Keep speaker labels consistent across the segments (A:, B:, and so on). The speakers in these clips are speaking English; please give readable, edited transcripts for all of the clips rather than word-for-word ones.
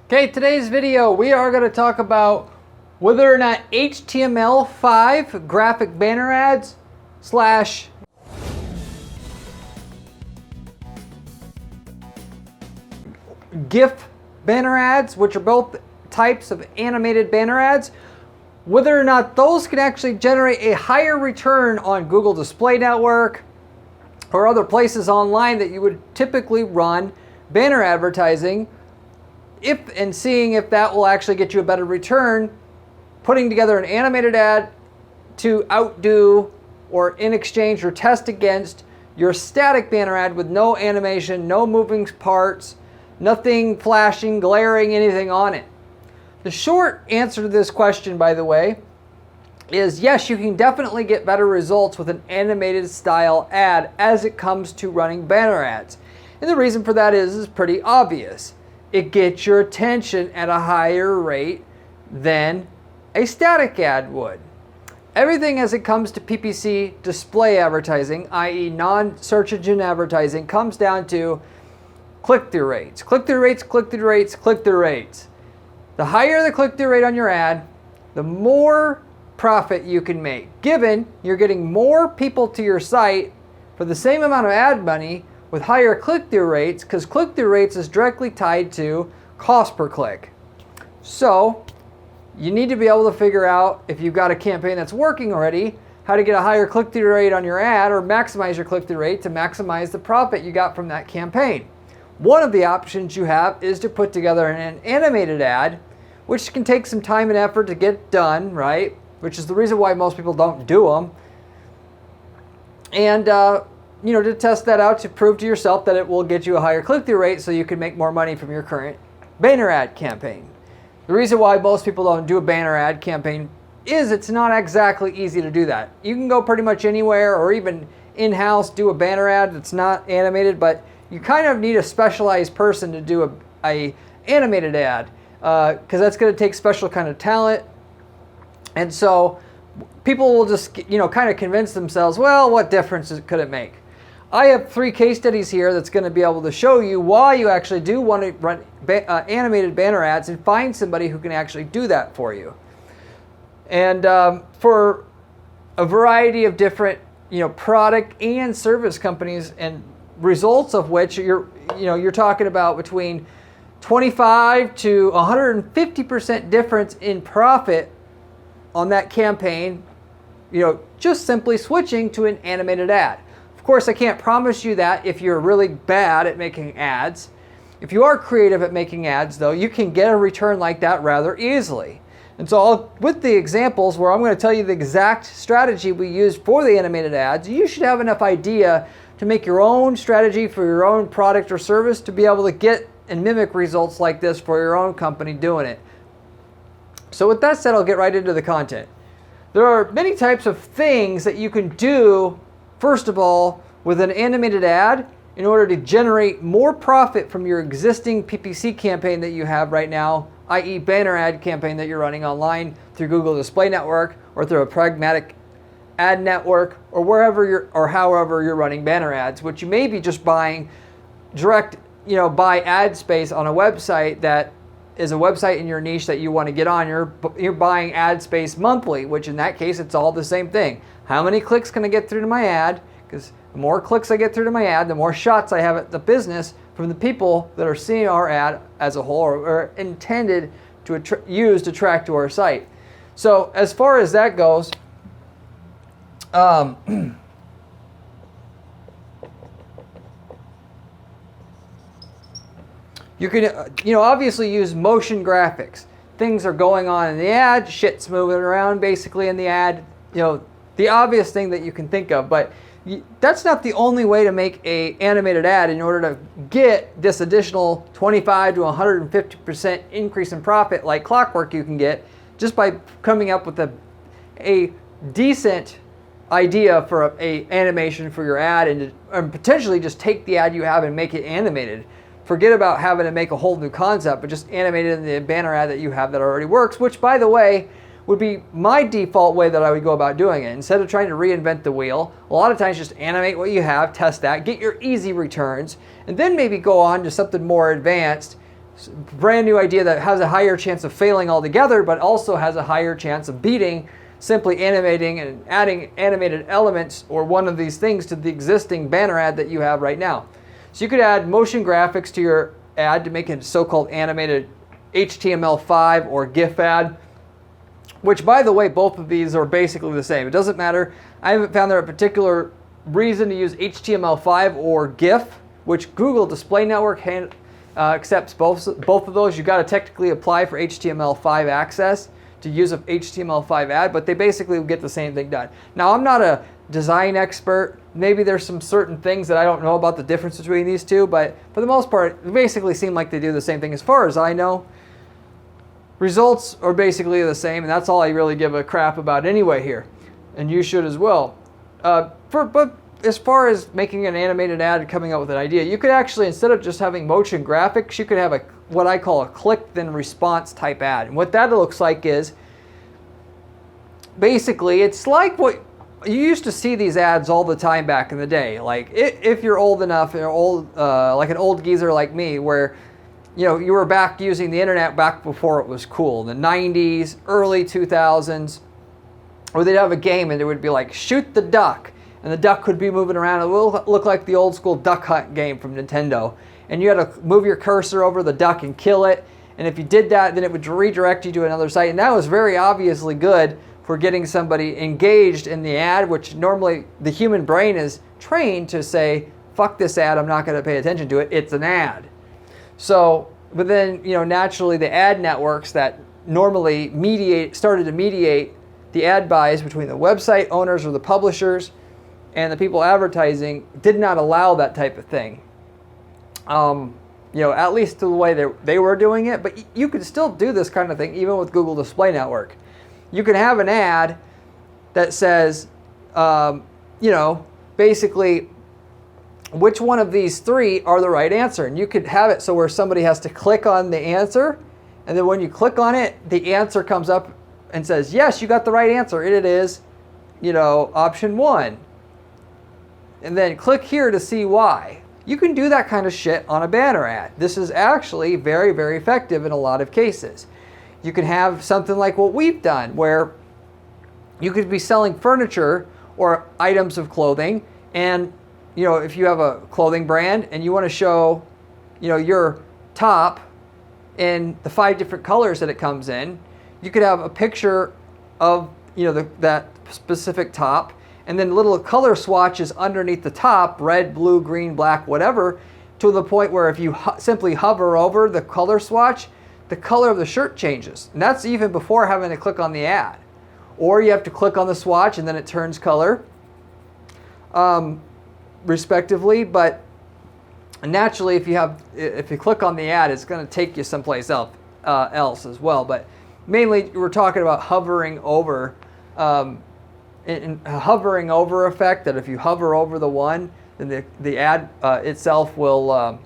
A: Okay, today's video we are going to talk about whether or not HTML5 graphic banner ads slash GIF banner ads, which are both types of animated banner ads, whether or not those can actually generate a higher return on Google Display Network or other places online that you would typically run banner advertising, and seeing if that will actually get you a better return, putting together an animated ad to outdo or in exchange or test against your static banner ad with no animation, no moving parts, nothing flashing, glaring, anything on it. The short answer to this question, by the way, is yes, you can definitely get better results with an animated style ad as it comes to running banner ads. And the reason for that is pretty obvious. It gets your attention at a higher rate than a static ad would. Everything as it comes to PPC display advertising, i.e. non-search engine advertising, comes down to click-through rates. Click-through rates, click-through rates, click-through rates. The higher the click-through rate on your ad, the more profit you can make, given you're getting more people to your site for the same amount of ad money with higher click-through rates, because click-through rates is directly tied to cost per click. So you need to be able to figure out, if you've got a campaign that's working already, how to get a higher click-through rate on your ad or maximize your click-through rate to maximize the profit you got from that campaign. One of the options you have is to put together an animated ad, which can take some time and effort to get done, right? Which is the reason why most people don't do them. And to test that out, to prove to yourself that it will get you a higher click-through rate so you can make more money from your current banner ad campaign. The reason why most people don't do a banner ad campaign is it's not exactly easy to do that. You can go pretty much anywhere or even in-house do a banner ad that's not animated, but you kind of need a specialized person to do a animated ad because that's going to take special kind of talent. And so people will just kind of convince themselves, well, what difference could it make? I have 3 case studies here that's going to be able to show you why you actually do want to run animated banner ads and find somebody who can actually do that for you. And for a variety of different product and service companies, and results of which you're talking about between 25 to 150% difference in profit on that campaign, just simply switching to an animated ad. Of course, I can't promise you that if you're really bad at making ads. If you are creative at making ads, though, you can get a return like that rather easily. And so with the examples where I'm going to tell you the exact strategy we used for the animated ads, you should have enough idea to make your own strategy for your own product or service to be able to get and mimic results like this for your own company doing it. So with that said, I'll get right into the content. There are many types of things that you can do, first of all, with an animated ad in order to generate more profit from your existing PPC campaign that you have right now, i.e. banner ad campaign that you're running online through Google Display Network or through a pragmatic ad network or wherever however you're running banner ads, which you may be just buying direct, buy ad space on a website that is a website in your niche that you want to get on. You're buying ad space monthly, which in that case, it's all the same thing. How many clicks can I get through to my ad? Because the more clicks I get through to my ad, the more shots I have at the business from the people that are seeing our ad as a whole or intended to use to track to our site. So as far as that goes, you can, obviously use motion graphics. Things are going on in the ad, shit's moving around basically in the ad, the obvious thing that you can think of, but that's not the only way to make an animated ad in order to get this additional 25 to 150% increase in profit like clockwork you can get just by coming up with a decent idea for a animation for your ad and potentially just take the ad you have and make it animated. Forget about having to make a whole new concept, but just animate it in the banner ad that you have that already works, which, by the way, would be my default way that I would go about doing it. Instead of trying to reinvent the wheel, a lot of times just animate what you have, test that, get your easy returns, and then maybe go on to something more advanced brand new idea that has a higher chance of failing altogether, but also has a higher chance of beating simply animating and adding animated elements or one of these things to the existing banner ad that you have right now. So you could add motion graphics to your ad to make a so-called animated HTML5 or GIF ad, which, by the way, both of these are basically the same. It doesn't matter. I haven't found there a particular reason to use HTML5 or GIF, which Google Display Network accepts both of those. You've got to technically apply for HTML5 access to use an HTML5 ad, but they basically get the same thing done. Now, I'm not a design expert. Maybe there's some certain things that I don't know about the difference between these two, but for the most part, they basically seem like they do the same thing as far as I know. Results are basically the same, and that's all I really give a crap about anyway here, and you should as well. But as far as making an animated ad and coming up with an idea, you could actually, instead of just having motion graphics, you could have what I call a click then response type ad. And what that looks like is basically it's like what you used to see these ads all the time back in the day. Like if you're old enough, you're old, like an old geezer like me, where you were back using the internet back before it was cool, in the 90s, early 2000s, where they'd have a game and it would be like shoot the duck, and the duck would be moving around. It would look like the old school duck hunt game from Nintendo. And you had to move your cursor over the duck and kill it. And if you did that, then it would redirect you to another site. And that was very obviously good for getting somebody engaged in the ad, which normally the human brain is trained to say, fuck this ad, I'm not going to pay attention to it. It's an ad. So, but then, naturally the ad networks that normally started to mediate the ad buys between the website owners or the publishers and the people advertising did not allow that type of thing. At least the way they were doing it, but you could still do this kind of thing even with Google Display Network. You can have an ad that says, basically which one of these three are the right answer. And you could have it so where somebody has to click on the answer, and then when you click on it, the answer comes up and says, yes, you got the right answer. It is, option 1. And then click here to see why. You can do that kind of shit on a banner ad. This is actually very, very effective in a lot of cases. You can have something like what we've done, where you could be selling furniture or items of clothing, and if you have a clothing brand and you want to show your top in the 5 different colors that it comes in, you could have a picture of that specific top, and then little color swatches underneath the top, red, blue, green, black, whatever, to the point where if you simply hover over the color swatch, the color of the shirt changes. And that's even before having to click on the ad. Or you have to click on the swatch and then it turns color, respectively. But naturally, if you click on the ad, it's going to take you someplace else as well. But mainly, we're talking about hovering over. In a hovering over effect, that if you hover over the one, then the ad itself will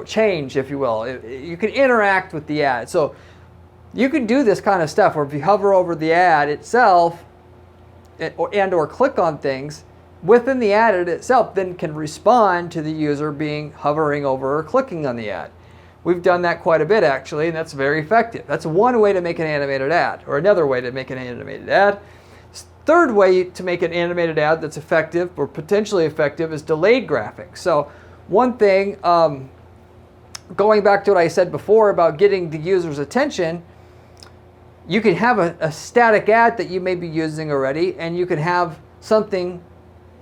A: change, if you will. You can interact with the ad. So you can do this kind of stuff where if you hover over the ad itself or click on things within the ad itself, then can respond to the user being hovering over or clicking on the ad. We've done that quite a bit, actually, and that's very effective. That's one way to make an animated ad, or another way to make an animated ad. Third way to make an animated ad that's effective or potentially effective is delayed graphics. So one thing, going back to what I said before about getting the user's attention, you can have a static ad that you may be using already, and you can have something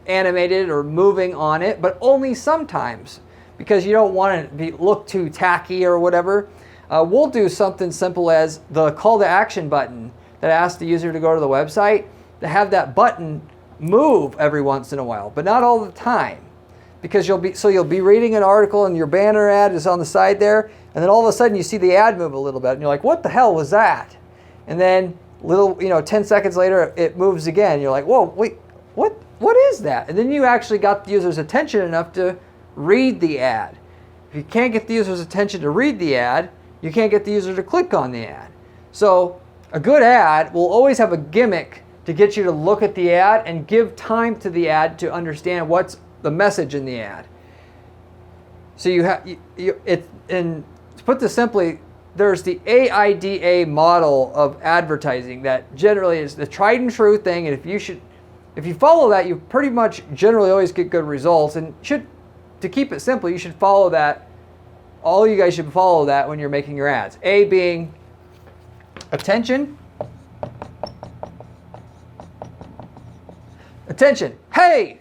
A: animated or moving on it, but only sometimes, because you don't want it to look too tacky or whatever. We'll do something simple as the call to action button that asks the user to go to the website, to have that button move every once in a while, but not all the time, because you'll be reading an article and your banner ad is on the side there, and then all of a sudden you see the ad move a little bit, and you're like, what the hell was that? And then 10 seconds later it moves again. You're like, whoa, wait, what is that? And then you actually got the user's attention enough to read the ad. If you can't get the user's attention to read the ad, you can't get the user to click on the ad. So a good ad will always have a gimmick to get you to look at the ad and give time to the ad to understand what's the message in the ad. So to put this simply, there's the AIDA model of advertising that generally is the tried and true thing, and if you follow that, you pretty much generally always get good results. And to keep it simple, you should follow that. All you guys should follow that when you're making your ads. A being attention. Attention. Hey!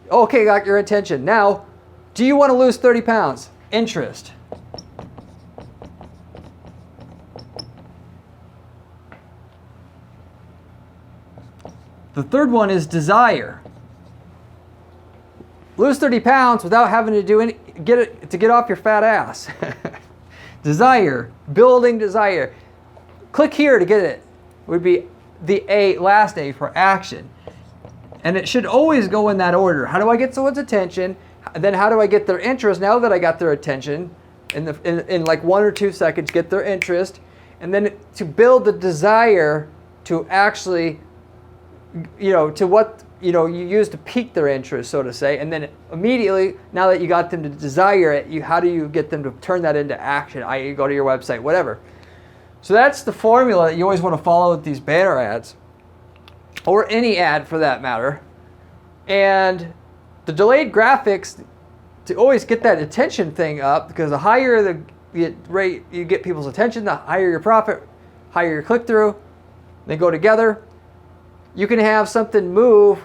A: Okay, got your attention. Now, do you want to lose 30 pounds? Interest. The third one is desire. Lose 30 pounds without having to do get off your fat ass. Desire, building desire. Click here to get it. Would be the last A for action. And it should always go in that order. How do I get someone's attention? Then how do I get their interest? Now that I got their attention, in like 1 or 2 seconds, get their interest, and then to build the desire to actually, to what you use to pique their interest, so to say, and then immediately, now that you got them to desire it, how do you get them to turn that into action? I.e., go to your website, whatever. So that's the formula that you always want to follow with these banner ads, or any ad for that matter. And the delayed graphics, to always get that attention thing up, because the higher the rate you get people's attention, the higher your profit, higher your click-through. They go together. You can have something move,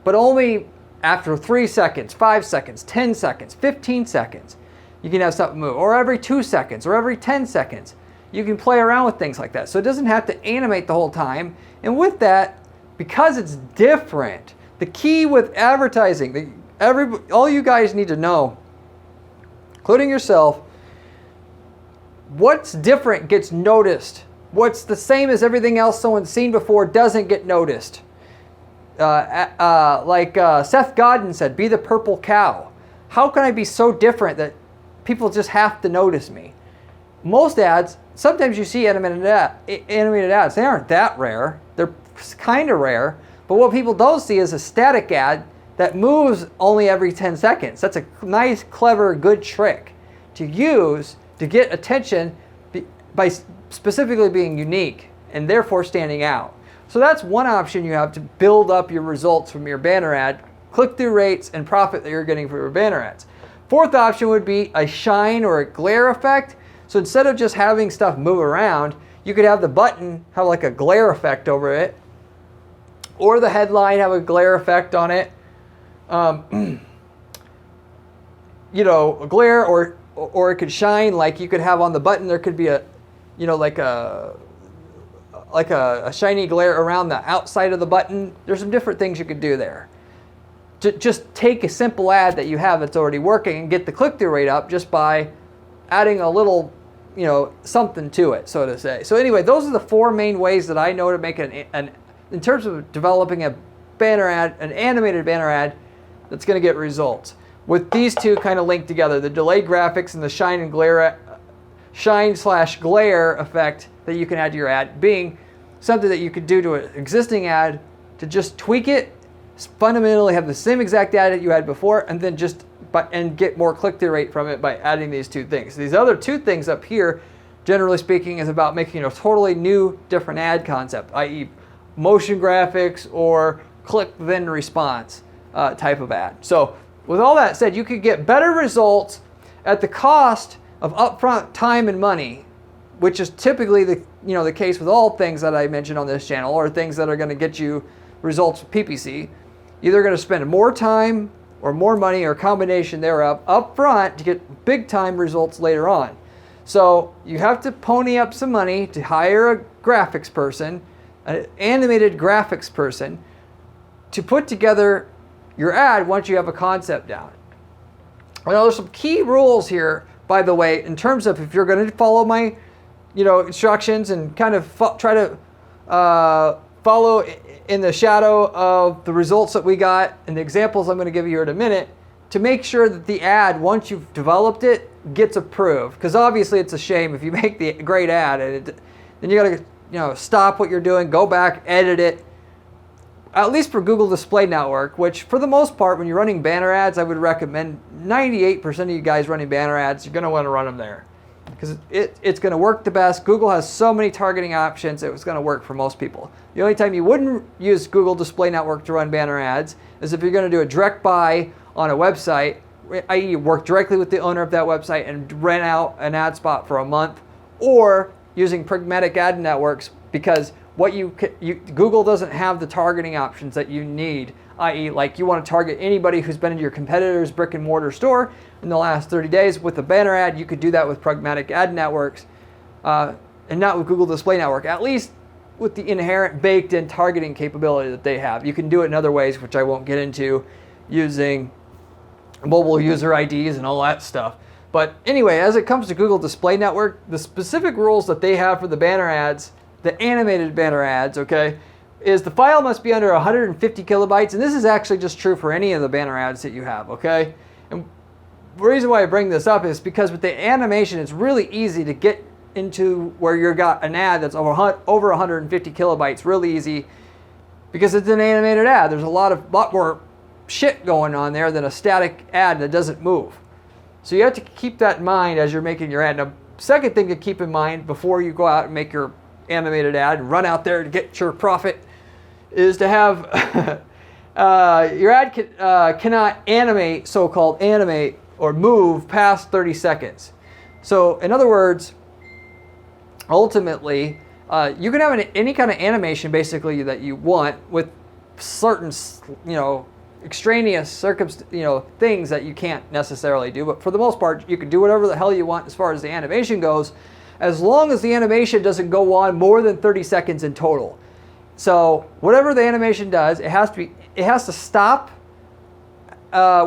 A: but only after 3 seconds, 5 seconds, 10 seconds, 15 seconds. You can have something move, or every 2 seconds, or every 10 seconds. You can play around with things like that. So it doesn't have to animate the whole time. And with that, because it's different, the key with advertising, all you guys need to know, including yourself, what's different gets noticed. What's the same as everything else someone's seen before doesn't get noticed. Like Seth Godin said, be the purple cow. How can I be so different that people just have to notice me? Most ads, sometimes you see animated ads. They aren't that rare. They're kind of rare. But what people don't see is a static ad that moves only every 10 seconds. That's a nice, clever, good trick to use to get attention by specifically being unique and therefore standing out. So that's one option you have to build up your results from your banner ad, click-through rates, and profit that you're getting for your banner ads. Fourth option would be a shine or a glare effect. So instead of just having stuff move around, you could have the button have like a glare effect over it, or the headline have a glare effect on it. A glare, or it could shine, like you could have on the button, there could be a shiny glare around the outside of the button. There's some different things you could do there. To just take a simple ad that you have that's already working and get the click-through rate up just by adding a little, something to it, so to say. So anyway, those are the 4 main ways that I know to make in terms of developing a banner ad, an animated banner ad that's going to get results. With these two kind of linked together, the delayed graphics and the shine/glare effect that you can add to your ad, being something that you could do to an existing ad to just tweak it, fundamentally have the same exact ad that you had before, and then and get more click-through rate from it by adding these 2 things. These other 2 things up here, generally speaking, is about making a totally new, different ad concept, i.e. motion graphics or click then response type of ad. So with all that said, you could get better results at the cost of upfront time and money, which is typically the case with all things that I mentioned on this channel, or things that are going to get you results with PPC. Either going to spend more time or more money, or a combination thereof, up front to get big time results later on. So you have to pony up some money to hire a graphics person, an animated graphics person, to put together your ad once you have a concept down. Now there's some key rules here, by the way, in terms of if you're going to follow my instructions and kind of try to follow in the shadow of the results that we got and the examples I'm going to give you here in a minute, to make sure that the ad, once you've developed it, gets approved. Because obviously it's a shame if you make the great ad and then you got to stop what you're doing, go back, edit it. At least for Google Display Network, which for the most part, when you're running banner ads, I would recommend 98% of you guys running banner ads, you're going to want to run them there. because it's going to work the best. Google has so many targeting options, it's going to work for most people. The only time you wouldn't use Google Display Network to run banner ads is if you're going to do a direct buy on a website, i.e. you work directly with the owner of that website and rent out an ad spot for a month, or using programmatic ad networks, because Google doesn't have the targeting options that you need, i.e. like you want to target anybody who's been in your competitor's brick and mortar store in the last 30 days. With a banner ad, you could do that with programmatic ad networks and not with Google Display Network, at least with the inherent baked-in targeting capability that they have. You can do it in other ways, which I won't get into, using mobile user IDs and all that stuff. But anyway, as it comes to Google Display Network, the specific rules that they have for the banner ads, the animated banner ads, okay, is the file must be under 150 kilobytes, and this is actually just true for any of the banner ads that you have, okay? And the reason why I bring this up is because with the animation, it's really easy to get into where you've got an ad that's over 150 kilobytes, really easy, because it's an animated ad. There's a lot more shit going on there than a static ad that doesn't move. So you have to keep that in mind as you're making your ad. Now, second thing to keep in mind before you go out and make your animated ad and run out there to get your profit is to have your ad cannot animate, so-called animate or move past 30 seconds. So in other words, ultimately, you can have any kind of animation basically that you want with certain, extraneous things that you can't necessarily do. But for the most part, you can do whatever the hell you want as far as the animation goes, as long as the animation doesn't go on more than 30 seconds in total. So whatever the animation does, it has to stop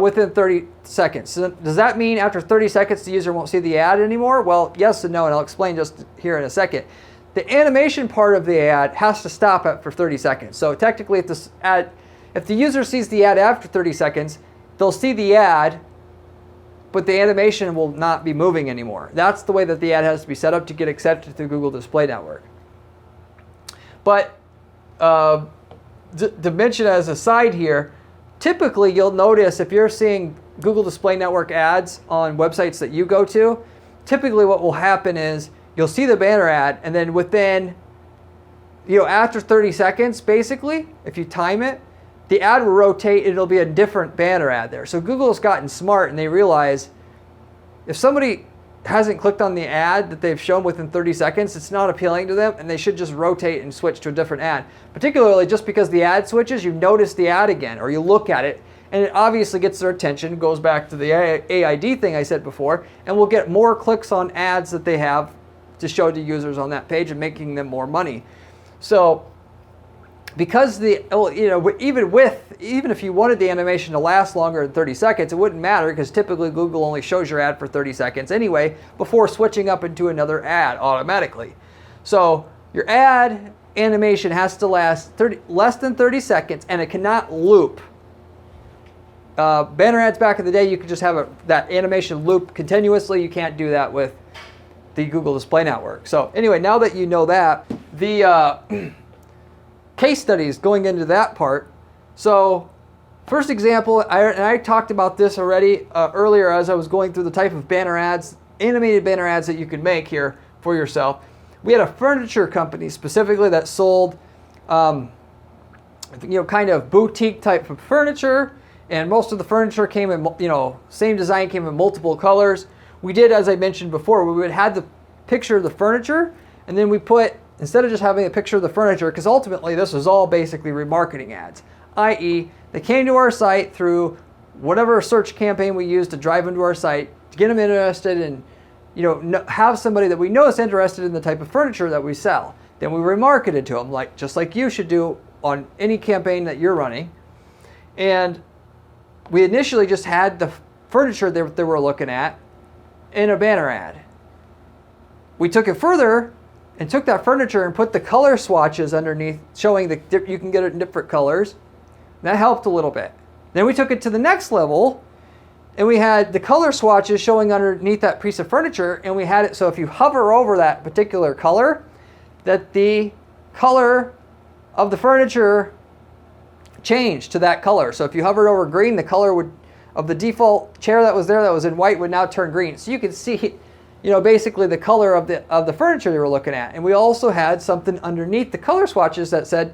A: within 30 seconds. So does that mean after 30 seconds the user won't see the ad anymore? Well, yes and no, and I'll explain just here in a second. The animation part of the ad has to stop after 30 seconds. So technically, if the user sees the ad after 30 seconds, they'll see the ad, but the animation will not be moving anymore. That's the way that the ad has to be set up to get accepted through Google Display Network. But to mention as a side here, typically you'll notice if you're seeing Google Display Network ads on websites that you go to, typically what will happen is you'll see the banner ad, and then within, after 30 seconds, basically, if you time it, the ad will rotate, it'll be a different banner ad there. So Google's gotten smart, and they realize if somebody hasn't clicked on the ad that they've shown within 30 seconds, it's not appealing to them, and they should just rotate and switch to a different ad. Particularly just because the ad switches, you notice the ad again, or you look at it, and it obviously gets their attention, goes back to the AID thing I said before, and we'll get more clicks on ads that they have to show to users on that page and making them more money. So because even if you wanted the animation to last longer than 30 seconds, it wouldn't matter, because typically Google only shows your ad for 30 seconds anyway before switching up into another ad automatically. So your ad animation has to last less than 30 seconds, and it cannot loop. Banner ads back in the day, you could just have that animation loop continuously. You can't do that with the Google Display Network. So anyway, now that you know that, the case studies going into that part. So first example, I talked about this already earlier as I was going through the type of banner ads, animated banner ads that you can make here for yourself. We had a furniture company specifically that sold kind of boutique type of furniture, and most of the furniture came in, same design, came in multiple colors. We did, as I mentioned before, we would have the picture of the furniture, and then we put, instead of just having a picture of the furniture, because ultimately this was all basically remarketing ads, i.e. they came to our site through whatever search campaign we used to drive them to our site, to get them interested in, have somebody that we know is interested in the type of furniture that we sell. Then we remarketed to them, just like you should do on any campaign that you're running. And we initially just had the furniture that they were looking at in a banner ad. We took it further and took that furniture and put the color swatches underneath, showing that you can get it in different colors. That helped a little bit. Then we took it to the next level, and we had the color swatches showing underneath that piece of furniture, and we had it so if you hover over that particular color, that the color of the furniture changed to that color. So if you hovered over green, the color of the default chair that was there that was in white would now turn green. So you could see, basically the color of the furniture they were looking at. And we also had something underneath the color swatches that said,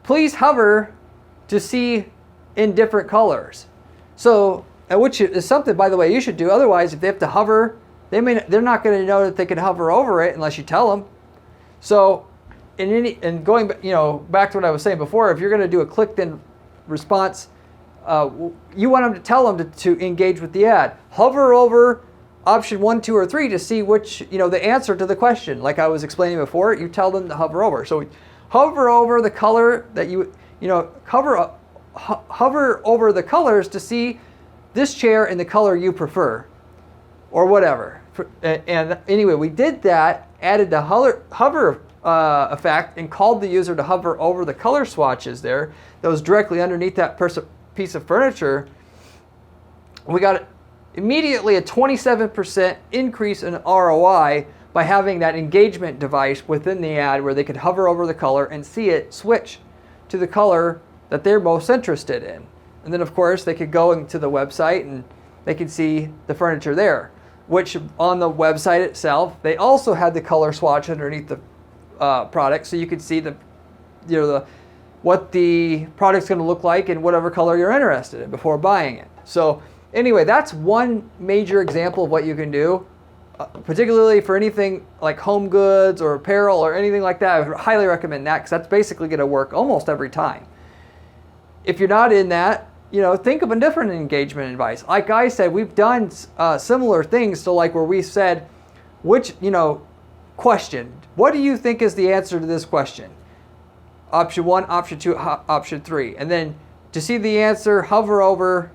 A: please hover to see in different colors. So, which is something, by the way, you should do. Otherwise, if they have to hover, they're not going to know that they can hover over it unless you tell them. So, going back to what I was saying before, if you're going to do a click then response, you want them to tell them to engage with the ad. Hover over option 1, 2, or 3 to see which, the answer to the question. Like I was explaining before, you tell them to hover over. So hover over the color that hover over the colors to see this chair in the color you prefer, or whatever. And anyway, we did that, added the hover effect, and called the user to hover over the color swatches there that was directly underneath that piece of furniture. We got immediately a 27% increase in ROI by having that engagement device within the ad where they could hover over the color and see it switch to the color that they're most interested in. And then of course they could go into the website and they could see the furniture there, which on the website itself, they also had the color swatch underneath the product, so you could see what the product's going to look like in whatever color you're interested in before buying it. So anyway, that's one major example of what you can do, particularly for anything like home goods or apparel or anything like that. I would highly recommend that because that's basically going to work almost every time. If you're not in that, think of a different engagement advice. Like I said, we've done similar things to like where we said, question, what do you think is the answer to this question? Option 1, option 2, option 3. And then to see the answer, hover over,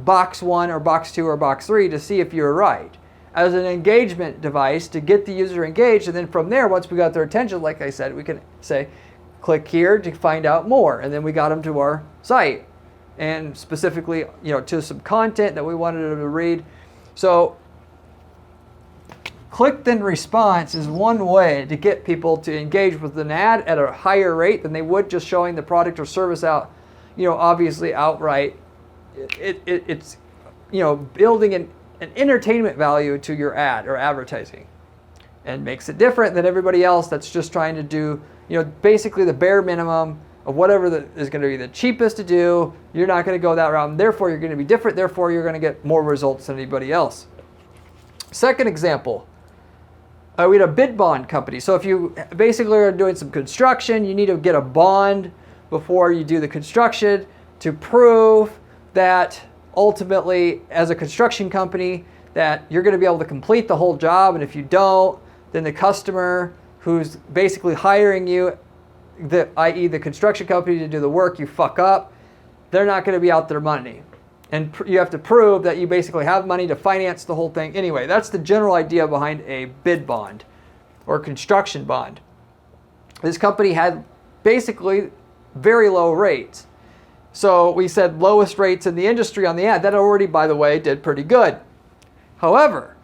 A: box 1 or box 2 or box 3 to see if you're right. As an engagement device to get the user engaged. And then from there, once we got their attention, like I said, we can say, click here to find out more. And then we got them to our site. And specifically, to some content that we wanted them to read. So click then response is one way to get people to engage with an ad at a higher rate than they would just showing the product or service out, obviously outright. It's building an entertainment value to your ad or advertising, and makes it different than everybody else that's just trying to do, basically the bare minimum of whatever is going to be the cheapest to do. You're not going to go that route, and therefore you're going to be different. Therefore, you're going to get more results than anybody else. Second example. We had a bid bond company. So if you basically are doing some construction, you need to get a bond before you do the construction to prove that ultimately, as a construction company, that you're going to be able to complete the whole job. And if you don't, then the customer who's basically hiring you, i.e. the construction company to do the work, you fuck up, they're not going to be out their money. And you have to prove that you basically have money to finance the whole thing. Anyway, that's the general idea behind a bid bond or construction bond. This company had basically very low rates. So we said lowest rates in the industry on the ad. That already, by the way, did pretty good. However,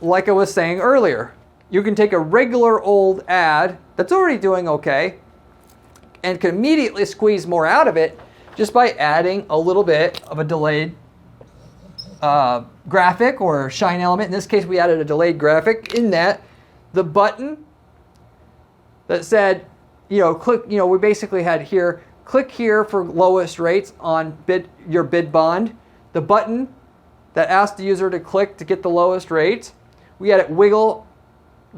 A: like I was saying earlier, you can take a regular old ad that's already doing okay and can immediately squeeze more out of it just by adding a little bit of a delayed graphic or shine element. In this case, we added a delayed graphic in that the button that said, click, we basically had here, click here for lowest rates on your bid bond. The button that asked the user to click to get the lowest rates, we had it wiggle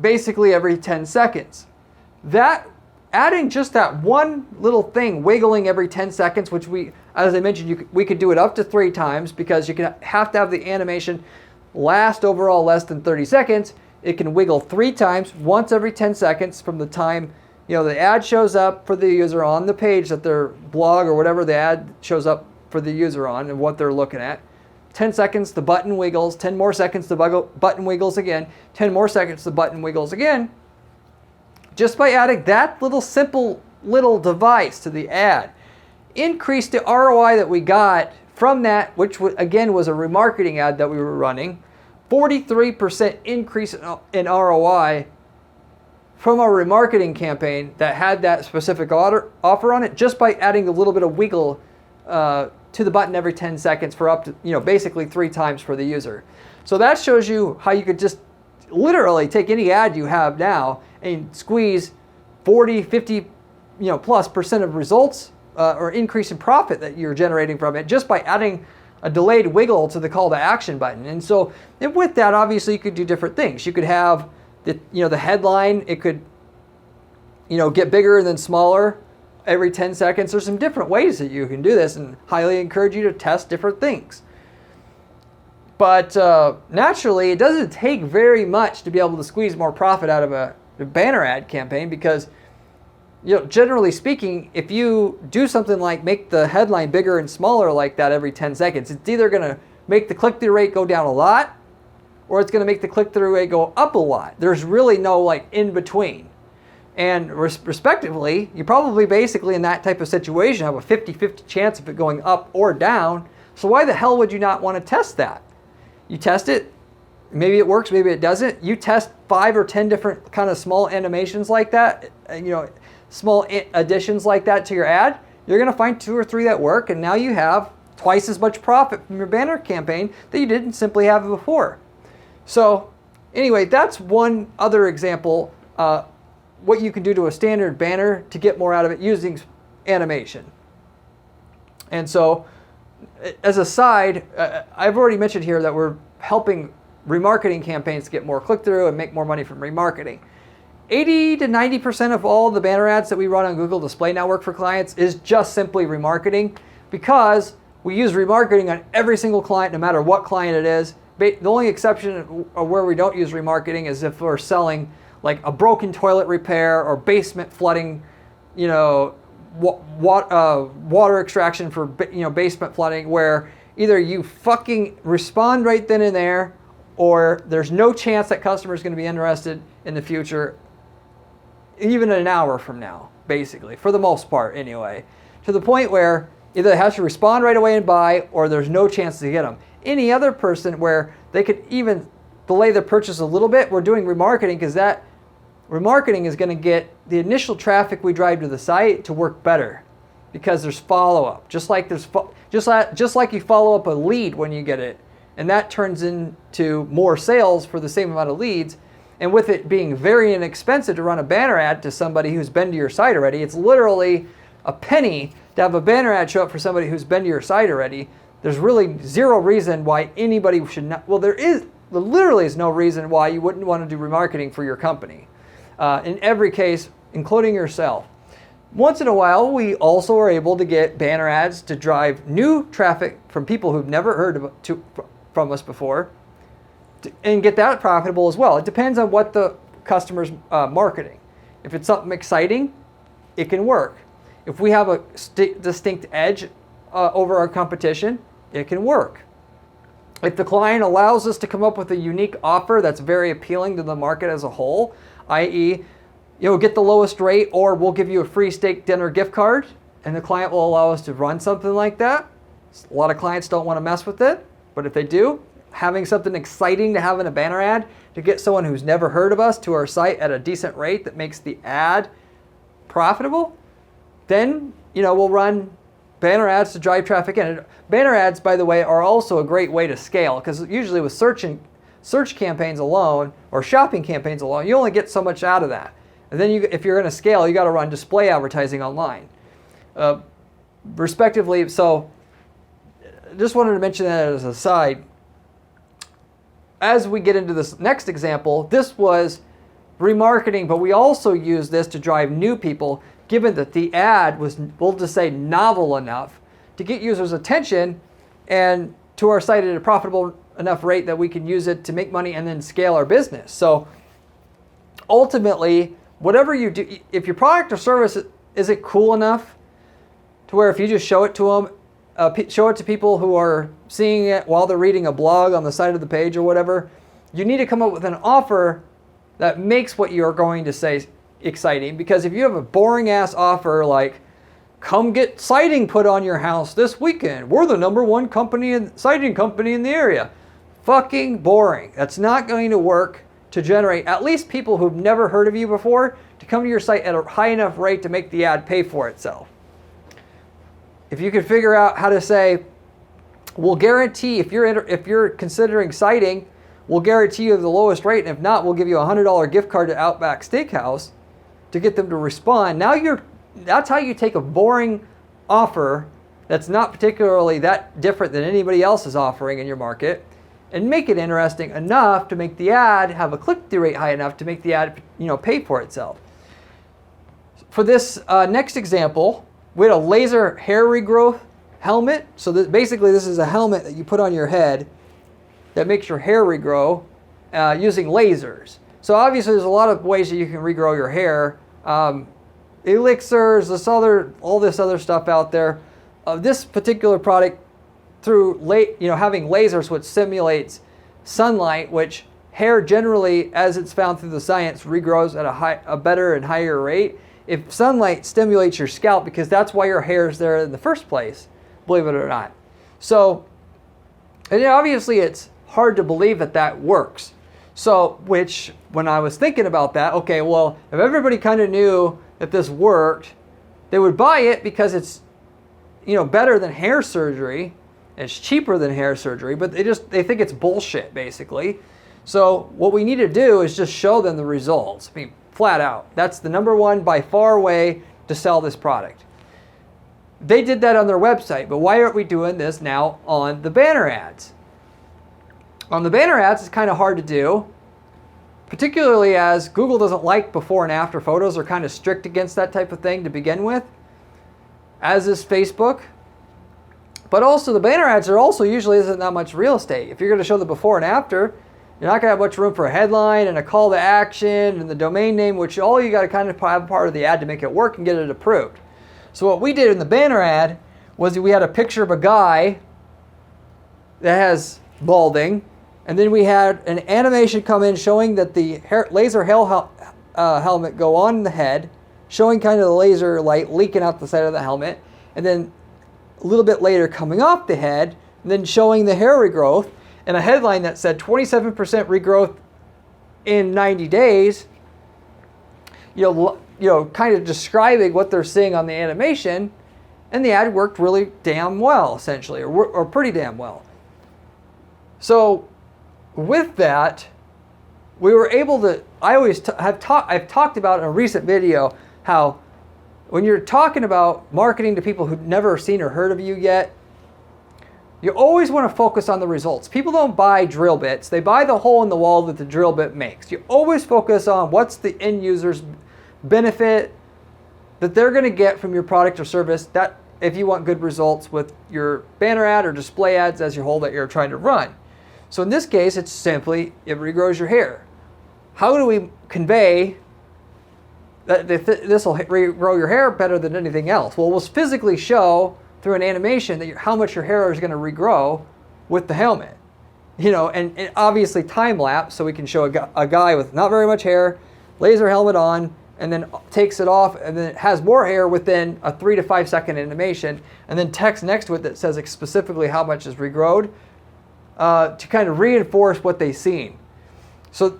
A: basically every 10 seconds. Adding just that one little thing, wiggling every 10 seconds, which as I mentioned, we could do it up to 3 times because you have to have the animation last overall less than 30 seconds. It can wiggle 3 times, once every 10 seconds from the time the ad shows up for the user on the page that their blog or whatever the ad shows up for the user on and what they're looking at. 10 seconds, the button wiggles. 10 more seconds, the button wiggles again. 10 more seconds, the button wiggles again. Just by adding that little simple little device to the ad, increased the ROI that we got from that, which again was a remarketing ad that we were running, 43% increase in ROI from our remarketing campaign that had that specific offer on it, just by adding a little bit of wiggle to to the button every 10 seconds for up to, basically 3 times for the user. So that shows you how you could just literally take any ad you have now and squeeze 40, 50, plus % of results or increase in profit that you're generating from it just by adding a delayed wiggle to the call to action button. And so with that, obviously you could do different things. You could have the headline, it could get bigger and then smaller every 10 seconds. There's some different ways that you can do this, and highly encourage you to test different things. But naturally, it doesn't take very much to be able to squeeze more profit out of a banner ad campaign, because generally speaking, if you do something like make the headline bigger and smaller like that every 10 seconds, it's either going to make the click-through rate go down a lot, or it's going to make the click-through rate go up a lot. There's really no in between. And respectively, you probably basically in that type of situation have a 50-50 chance of it going up or down. So why the hell would you not want to test that? You test it, maybe it works, maybe it doesn't. You test 5 or 10 different kind of small animations like that, small additions like that to your ad. You're going to find 2 or 3 that work, and now you have twice as much profit from your banner campaign that you didn't simply have before. So anyway, that's one other example, what you can do to a standard banner to get more out of it using animation. And so as a side, I've already mentioned here that we're helping remarketing campaigns to get more click-through and make more money from remarketing. 80 to 90% of all the banner ads that we run on Google Display Network for clients is just simply remarketing, because we use remarketing on every single client, no matter what client it is. The only exception where we don't use remarketing is if we're selling like a broken toilet repair or basement flooding, water extraction for basement flooding, where either you fucking respond right then and there, or there's no chance that customer is going to be interested in the future, even an hour from now, basically, for the most part anyway, to the point where either they have to respond right away and buy, or there's no chance to get them. Any other person where they could even delay their purchase a little bit, we're doing remarketing, because that remarketing is going to get the initial traffic we drive to the site to work better, because there's follow-up. Just like you follow up a lead when you get it, and that turns into more sales for the same amount of leads. And with it being very inexpensive to run a banner ad to somebody who's been to your site already, it's literally a penny to have a banner ad show up for somebody who's been to your site already. There's really zero reason why anybody should not. Well, there literally is no reason why you wouldn't want to do remarketing for your company. In every case, including yourself. Once in a while, we also are able to get banner ads to drive new traffic from people who've never heard from us before, and get that profitable as well. It depends on what the customer's marketing. If it's something exciting, it can work. If we have a distinct edge over our competition, it can work. If the client allows us to come up with a unique offer that's very appealing to the market as a whole, i.e., get the lowest rate, or we'll give you a free steak dinner gift card, and the client will allow us to run something like that. A lot of clients don't want to mess with it, but if they do, having something exciting to have in a banner ad to get someone who's never heard of us to our site at a decent rate that makes the ad profitable, then we'll run banner ads to drive traffic in. And banner ads, by the way, are also a great way to scale, because usually with search campaigns alone or shopping campaigns alone, you only get so much out of that. And then if you're going to scale, you got to run display advertising online, respectively. So just wanted to mention that as a side. As we get into this next example, this was remarketing, but we also use this to drive new people, given that the ad was, we'll just say, novel enough to get users' attention and to our site at a profitable enough rate that we can use it to make money and then scale our business. So ultimately, whatever you do, if your product or service isn't cool enough to where if you just show it to them, show it to people who are seeing it while they're reading a blog on the side of the page or whatever, you need to come up with an offer that makes what you're going to say exciting. Because if you have a boring ass offer like, come get siding put on your house this weekend, we're the #1 siding company in the area, fucking boring. That's not going to work to generate at least people who've never heard of you before to come to your site at a high enough rate to make the ad pay for itself. if you could figure out how to say, we'll guarantee, if you're considering citing, we'll guarantee you the lowest rate, and if not, we'll give you a $100 gift card to Outback Steakhouse to get them to respond. Now that's how you take a boring offer that's not particularly that different than anybody else is offering in your market, and make it interesting enough to make the ad have a click-through rate high enough to make the ad, pay for itself. For this next example, we had a laser hair regrowth helmet. So basically this is a helmet that you put on your head that makes your hair regrow using lasers. So obviously there's a lot of ways that you can regrow your hair. Elixirs, all this other stuff out there. This particular product, through having lasers, which simulates sunlight, which hair generally, as it's found through the science, regrows at a better and higher rate if sunlight stimulates your scalp, because that's why your hair is there in the first place, believe it or not. So, and obviously it's hard to believe that works. So, which, when I was thinking about that, okay, well, if everybody kind of knew that this worked, they would buy it because it's, better than hair surgery. It's cheaper than hair surgery, but they think it's bullshit, basically. So what we need to do is just show them the results. I mean, flat out. That's the number one by far way to sell this product. They did that on their website, but why aren't we doing this now on the banner ads? On the banner ads, it's kind of hard to do, particularly as Google doesn't like before and after photos. Are kind of strict against that type of thing to begin with, as is Facebook. But also the banner ads usually isn't that much real estate. If you're going to show the before and after, you're not going to have much room for a headline and a call to action and the domain name, which all you got to kind of have part of the ad to make it work and get it approved. So what we did in the banner ad was we had a picture of a guy that has balding, and then we had an animation come in showing that the laser helmet go on the head, showing kind of the laser light leaking out the side of the helmet, and then a little bit later coming off the head, and then showing the hair regrowth, and a headline that said 27% regrowth in 90 days, kind of describing what they're seeing on the animation, and the ad worked really damn well, essentially, or pretty damn well. So with that, we were able to, I've talked about in a recent video how when you're talking about marketing to people who've never seen or heard of you yet, you always want to focus on the results. People don't buy drill bits. They buy the hole in the wall that the drill bit makes. You always focus on what's the end user's benefit that they're going to get from your product or service, that if you want good results with your banner ad or display ads as your whole that you're trying to run. So in this case, it's simply, it regrows your hair. How do we convey that this will regrow your hair better than anything else? Well, we'll physically show through an animation that how much your hair is going to regrow with the helmet. And obviously time lapse, so we can show a guy with not very much hair, laser helmet on, and then takes it off, and then it has more hair within a 3 to 5 second animation, and then text next to it that says specifically how much is regrowed to kind of reinforce what they've seen. So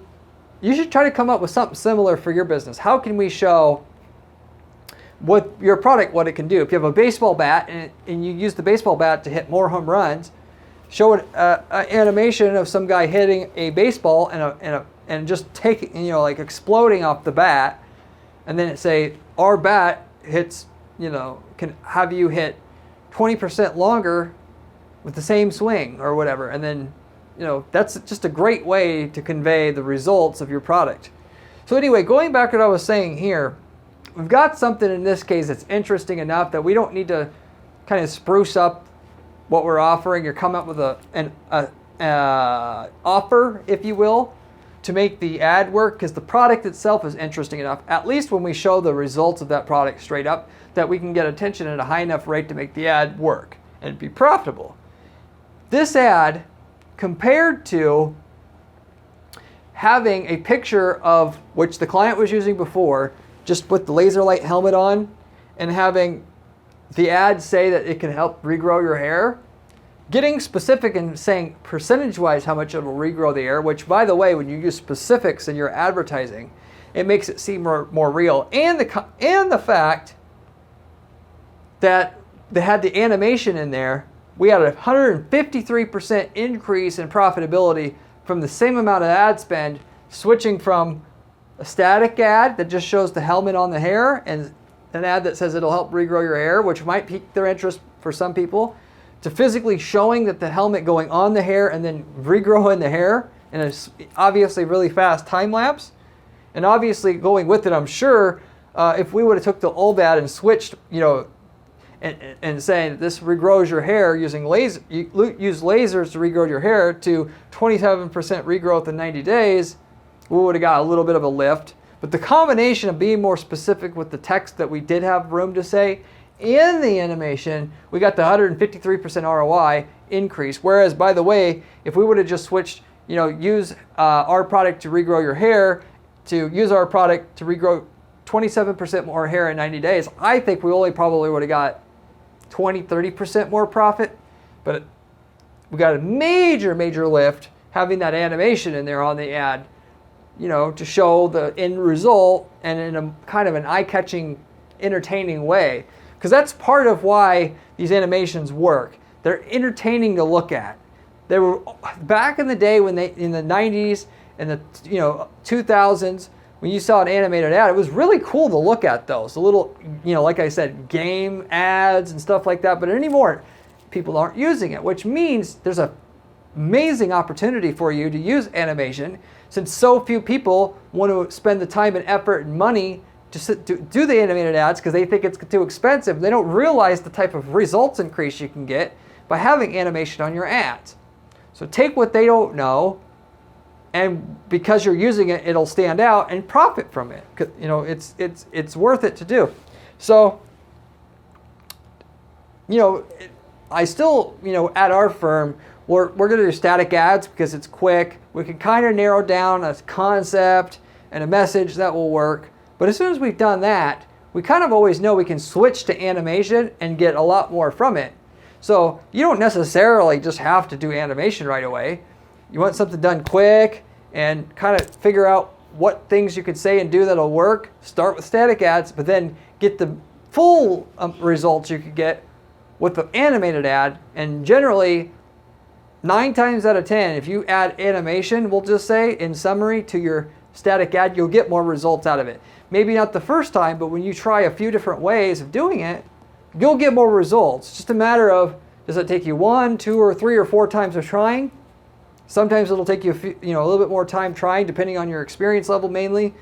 A: you should try to come up with something similar for your business. How can we show what your product, what it can do? If you have a baseball bat and you use the baseball bat to hit more home runs, show an animation of some guy hitting a baseball and just taking, like exploding off the bat, and then it say, our bat hits, can have you hit 20% longer with the same swing or whatever. And then, that's just a great way to convey the results of your product. So anyway, going back to what I was saying here, we've got something in this case that's interesting enough that we don't need to kind of spruce up what we're offering or come up with an offer, if you will, to make the ad work, because the product itself is interesting enough, at least when we show the results of that product straight up, that we can get attention at a high enough rate to make the ad work and be profitable. This ad, compared to having a picture of which the client was using before, just put the laser light helmet on, and having the ad say that it can help regrow your hair, getting specific and saying percentage-wise how much it will regrow the hair, which, by the way, when you use specifics in your advertising, it makes it seem more real. And the fact that they had the animation in there, we had a 153% increase in profitability from the same amount of ad spend, switching from a static ad that just shows the helmet on the hair and an ad that says it'll help regrow your hair, which might pique their interest for some people, to physically showing that the helmet going on the hair and then regrowing the hair, and it's obviously really fast time lapse. And obviously going with it, I'm sure, if we would have took the old ad and switched, and saying this regrows your hair using use lasers to regrow your hair to 27% regrowth in 90 days, we would have got a little bit of a lift. But the combination of being more specific with the text that we did have room to say in the animation, we got the 153% ROI increase. Whereas, by the way, if we would have just switched, use our product to regrow your hair, to use our product to regrow 27% more hair in 90 days, I think we only probably would have got 20-30% more profit. But we got a major lift having that animation in there on the ad, to show the end result, and in a kind of an eye-catching, entertaining way. Because that's part of why these animations work. They're entertaining to look at. They were back in the day when in the 90s and the 2000s, when you saw an animated ad, it was really cool to look at those. The little, like I said, game ads and stuff like that. But anymore, people aren't using it, which means there's an amazing opportunity for you to use animation, since so few people want to spend the time and effort and money to do the animated ads because they think it's too expensive. They don't realize the type of results increase you can get by having animation on your ads. So take what they don't know, and because you're using it, it'll stand out and profit from it. It's worth it to do. So, I still, at our firm, we're going to do static ads because it's quick. We can kind of narrow down a concept and a message that will work. But as soon as we've done that, we kind of always know we can switch to animation and get a lot more from it. So you don't necessarily just have to do animation right away. You want something done quick and kind of figure out what things you could say and do that'll work. Start with static ads, but then get the full results you could get with the animated ad. And generally, 9 times out of 10, if you add animation, we'll just say, in summary, to your static ad, you'll get more results out of it. Maybe not the first time, but when you try a few different ways of doing it, you'll get more results. It's just a matter of, does it take you 1, 2, or 3, or 4 times of trying? Sometimes it'll take you a little bit more time trying, depending on your experience level mainly.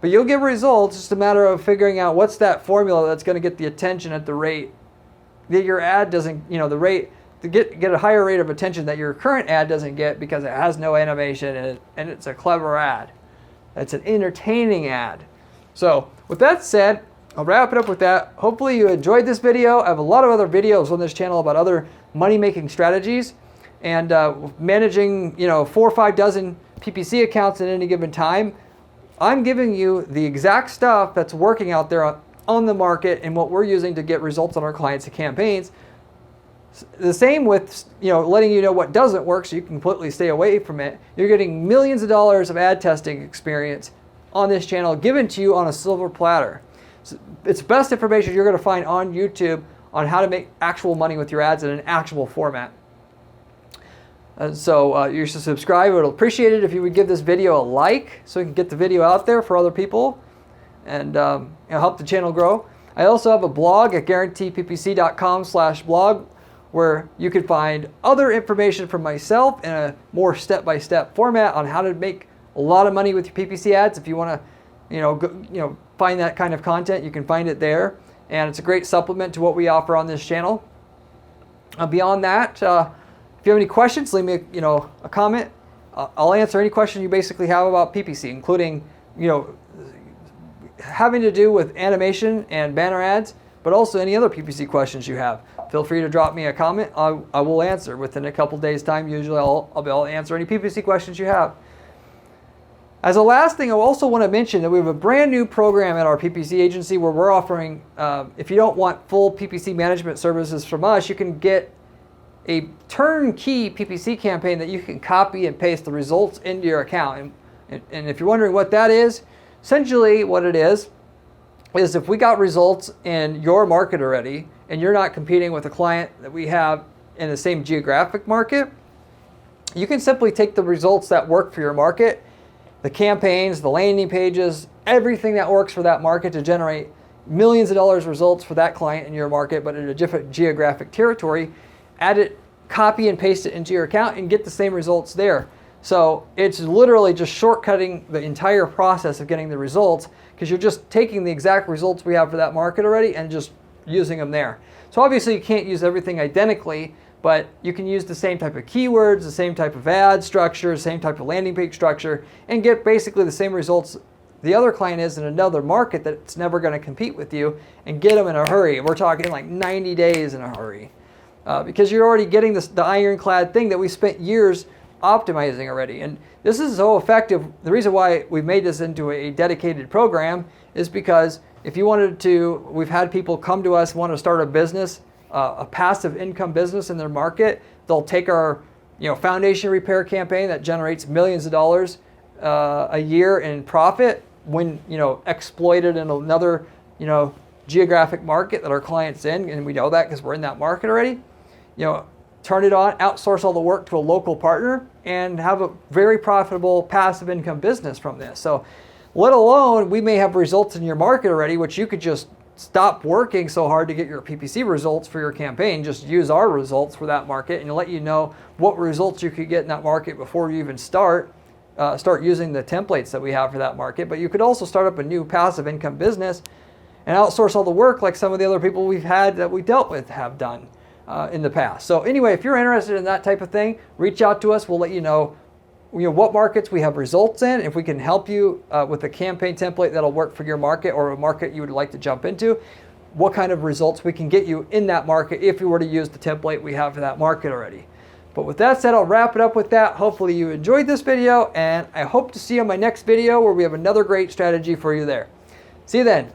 A: But you'll get results. It's just a matter of figuring out what's that formula that's going to get the attention at the rate that your ad doesn't, the rate, to get a higher rate of attention that your current ad doesn't get because it has no animation and it's a clever ad. It's an entertaining ad. So with that said, I'll wrap it up with that. Hopefully you enjoyed this video. I have a lot of other videos on this channel about other money-making strategies and managing 4 or 5 dozen PPC accounts at any given time. I'm giving you the exact stuff that's working out there on the market and what we're using to get results on our clients' campaigns. The same with letting you know what doesn't work so you can completely stay away from it. You're getting millions of dollars of ad testing experience on this channel given to you on a silver platter. It's the best information you're going to find on YouTube on how to make actual money with your ads in an actual format. So you should subscribe. I would appreciate it if you would give this video a like so we can get the video out there for other people and help the channel grow. I also have a blog at guaranteeppc.com/blog where you can find other information from myself in a more step-by-step format on how to make a lot of money with your PPC ads. If you want to find that kind of content, you can find it there. And it's a great supplement to what we offer on this channel. Beyond that, if you have any questions, leave me a comment. I'll answer any question you basically have about PPC, including having to do with animation and banner ads, but also any other PPC questions you have. Feel free to drop me a comment. I will answer within a couple days' time. Usually I'll be able to answer any PPC questions you have. As a last thing, I also want to mention that we have a brand new program at our PPC agency where we're offering, if you don't want full PPC management services from us, you can get a turnkey PPC campaign that you can copy and paste the results into your account. And if you're wondering what that is, essentially what it is if we got results in your market already and you're not competing with a client that we have in the same geographic market, you can simply take the results that work for your market, the campaigns, the landing pages, everything that works for that market to generate millions of dollars results for that client in your market, but in a different geographic territory, add it, copy and paste it into your account and get the same results there. So it's literally just shortcutting the entire process of getting the results, because you're just taking the exact results we have for that market already and just using them there. So obviously you can't use everything identically, but you can use the same type of keywords, the same type of ad structure, same type of landing page structure, and get basically the same results the other client is in another market that's never going to compete with you, and get them in a hurry. We're talking like 90 days in a hurry, because you're already getting the ironclad thing that we spent years optimizing already. And this is so effective. The reason why we made this into a dedicated program is because if you wanted to, we've had people come to us, want to start a business, a passive income business in their market. They'll take our foundation repair campaign that generates millions of dollars a year in profit when exploited in another geographic market that our client's in, and we know that because we're in that market already. Turn it on, outsource all the work to a local partner, and have a very profitable passive income business from this. So let alone, we may have results in your market already, which you could just stop working so hard to get your PPC results for your campaign. Just use our results for that market, and let you know what results you could get in that market before you even start using the templates that we have for that market. But you could also start up a new passive income business and outsource all the work like some of the other people we've had that we dealt with have done in the past. So anyway, if you're interested in that type of thing, reach out to us. We'll let you know what markets we have results in, if we can help you with a campaign template that'll work for your market or a market you would like to jump into, what kind of results we can get you in that market if you were to use the template we have for that market already. But with that said, I'll wrap it up with that. Hopefully you enjoyed this video, and I hope to see you on my next video where we have another great strategy for you there. See you then.